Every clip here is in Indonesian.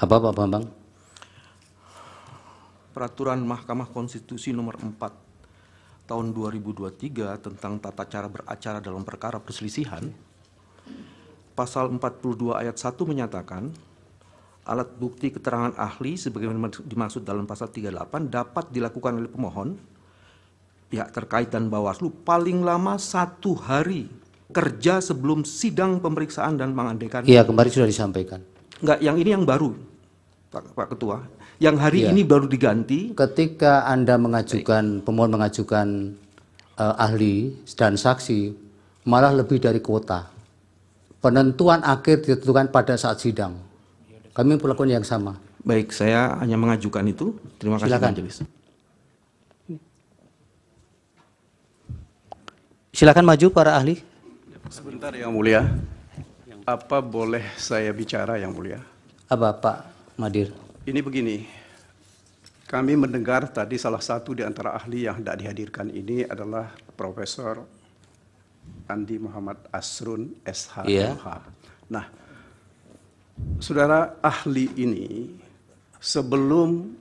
Apa Pak Bambang? Peraturan Mahkamah Konstitusi nomor 4 tahun 2023 tentang tata cara beracara dalam perkara perselisihan, pasal 42 ayat 1 menyatakan alat bukti keterangan ahli sebagaimana dimaksud dalam pasal 38 dapat dilakukan oleh pemohon, pihak terkait dan Bawaslu paling lama 1 hari kerja sebelum sidang pemeriksaan dan mengandaikan. Iya, kemarin sudah disampaikan. Enggak, yang ini yang baru, Pak Ketua. Yang hari Iya. ini baru diganti. Ketika Anda mengajukan, pemohon mengajukan ahli dan saksi, malah lebih dari kuota. Penentuan akhir ditentukan pada saat sidang. Kami melakukan yang sama. Baik, saya hanya mengajukan itu. Terima kasih Silakan. Majelis. Silakan maju para ahli. Sebentar Yang Mulia, apa boleh saya bicara Yang Mulia? Apa Pak Madir? Ini begini, kami mendengar tadi salah satu di antara ahli yang tidak dihadirkan ini adalah Profesor Andi Muhammad Asrun SH. Iya. Nah, saudara ahli ini sebelum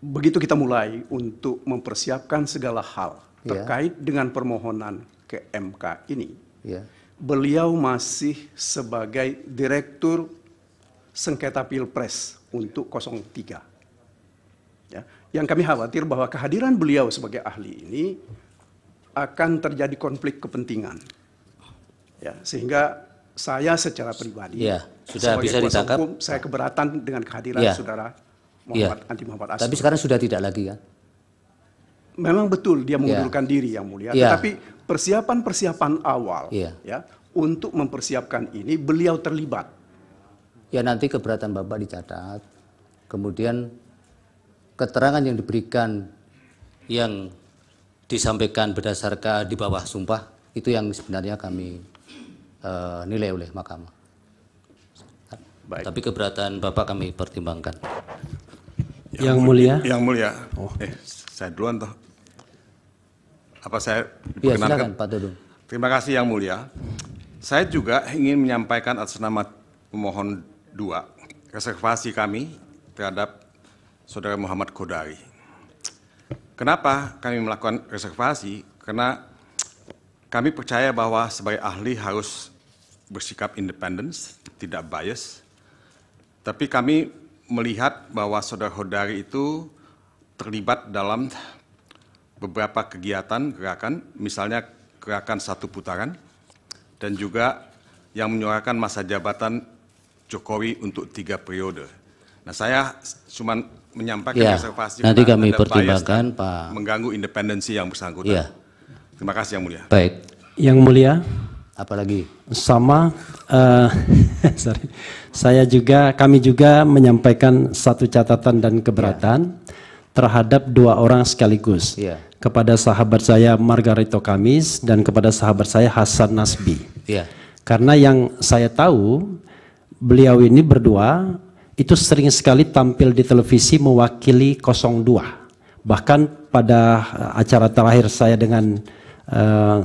begitu kita mulai untuk mempersiapkan segala hal Iya. terkait dengan permohonan ke MK ini, Ya. beliau masih sebagai Direktur Sengketa Pilpres untuk 03. Ya, yang kami khawatir bahwa kehadiran beliau sebagai ahli ini akan terjadi konflik kepentingan. Ya, sehingga saya secara pribadi, Ya, sudah sebagai bisa kuasa ditangkap. hukum, saya keberatan dengan kehadiran Ya. saudara Ya. Andi Muhammad Asrun. Tapi sekarang sudah tidak lagi kan? Memang betul dia mengundurkan diri Yang Mulia, Ya. tetapi persiapan-persiapan awal Ya. untuk mempersiapkan ini beliau terlibat. Ya nanti keberatan Bapak dicatat. Kemudian keterangan yang diberikan yang disampaikan berdasarkan di bawah sumpah itu yang sebenarnya kami nilai oleh mahkamah. Baik. Tapi keberatan Bapak kami pertimbangkan. Yang Mulia. Yang Mulia. Saya duluan toh. Apa saya Ya diperkenankan? silakan Pak Todung. Terima kasih Yang Mulia. Saya juga ingin menyampaikan atas nama pemohon 2 reservasi kami terhadap Saudara Muhammad Kodari. Kenapa kami melakukan reservasi? Karena kami percaya bahwa sebagai ahli harus bersikap independen, tidak bias. Tapi kami melihat bahwa Saudara Kodari itu terlibat dalam beberapa kegiatan gerakan, misalnya gerakan 1 putaran, dan juga yang menyuarakan masa jabatan Jokowi untuk 3 periode. Nah, saya cuma menyampaikan Ya, reservasi nanti karena kami ada bias pertimbangkan, dan Pak. mengganggu independensi yang bersangkutan. Ya, Terima kasih Yang Mulia. baik. Yang Mulia, Apalagi? sama, sorry. Kami juga menyampaikan satu catatan dan keberatan terhadap 2 orang sekaligus. Iya. Kepada sahabat saya Margarito Kamis dan kepada sahabat saya Hasan Nasbi. Ya. Karena yang saya tahu, beliau ini berdua itu sering sekali tampil di televisi mewakili 02. Bahkan pada acara terakhir saya dengan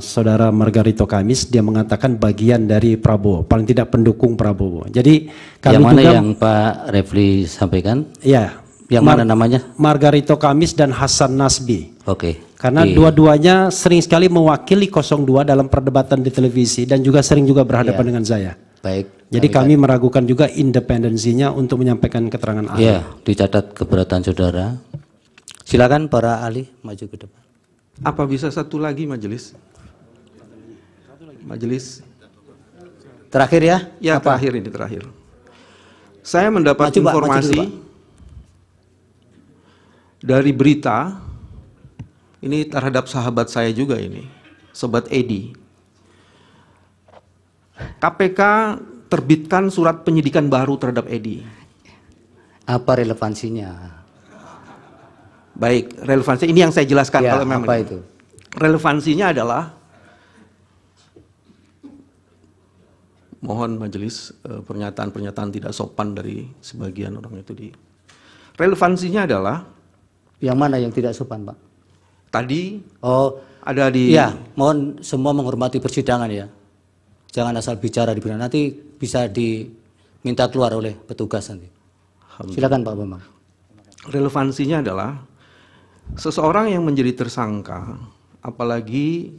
saudara Margarito Kamis, dia mengatakan bagian dari Prabowo, paling tidak pendukung Prabowo. Jadi kami Yang mana juga, yang Pak Refli sampaikan? ya, Yang mana namanya? Margarito Kamis dan Hasan Nasbi. Oke. Karena Di- dua-duanya sering sekali mewakili 02 dalam perdebatan di televisi dan juga sering juga berhadapan dengan saya. Baik. Jadi kami meragukan juga independensinya untuk menyampaikan keterangan ahli. Ya, dicatat keberatan saudara. Silakan para ahli maju ke depan. Apa bisa satu lagi Majelis? Majelis. Terakhir ya? Ya, Apa? terakhir ini terakhir. Saya mendapat Maju, Pak, maju informasi dulu, Pak. dari berita ini terhadap sahabat saya juga ini, Sobat Edi. KPK terbitkan surat penyidikan baru terhadap Edi. Apa relevansinya? Baik, relevansi ini yang saya jelaskan Ya, kalau memang apa itu? Relevansinya adalah mohon majelis pernyataan-pernyataan tidak sopan dari sebagian orang itu di. Relevansinya adalah Yang mana yang tidak sopan, Pak? tadi Oh, ada di iya, mohon semua menghormati persidangan ya. Jangan asal bicara di belakang. Nanti bisa minta keluar oleh petugas nanti. Silakan Pak Bambang. Relevansinya adalah seseorang yang menjadi tersangka, apalagi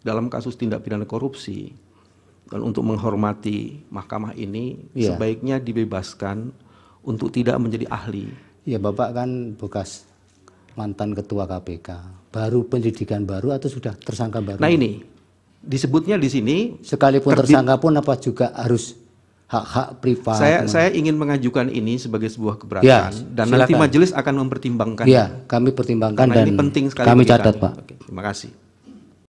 dalam kasus tindak pidana korupsi, dan untuk menghormati mahkamah ini, sebaiknya dibebaskan untuk tidak menjadi ahli. Ya, Bapak kan bekas mantan ketua KPK, baru penyidikan baru atau sudah tersangka baru? Nah ini, disebutnya di sini, sekalipun tersangka pun apa juga harus hak-hak privat? Saya ingin mengajukan ini sebagai sebuah keberatan, Ya, dan silakan. nanti majelis akan mempertimbangkan. Ya, kami pertimbangkan Karena dan ini penting sekali kami bagi catat, kami. Pak. Oke, terima kasih.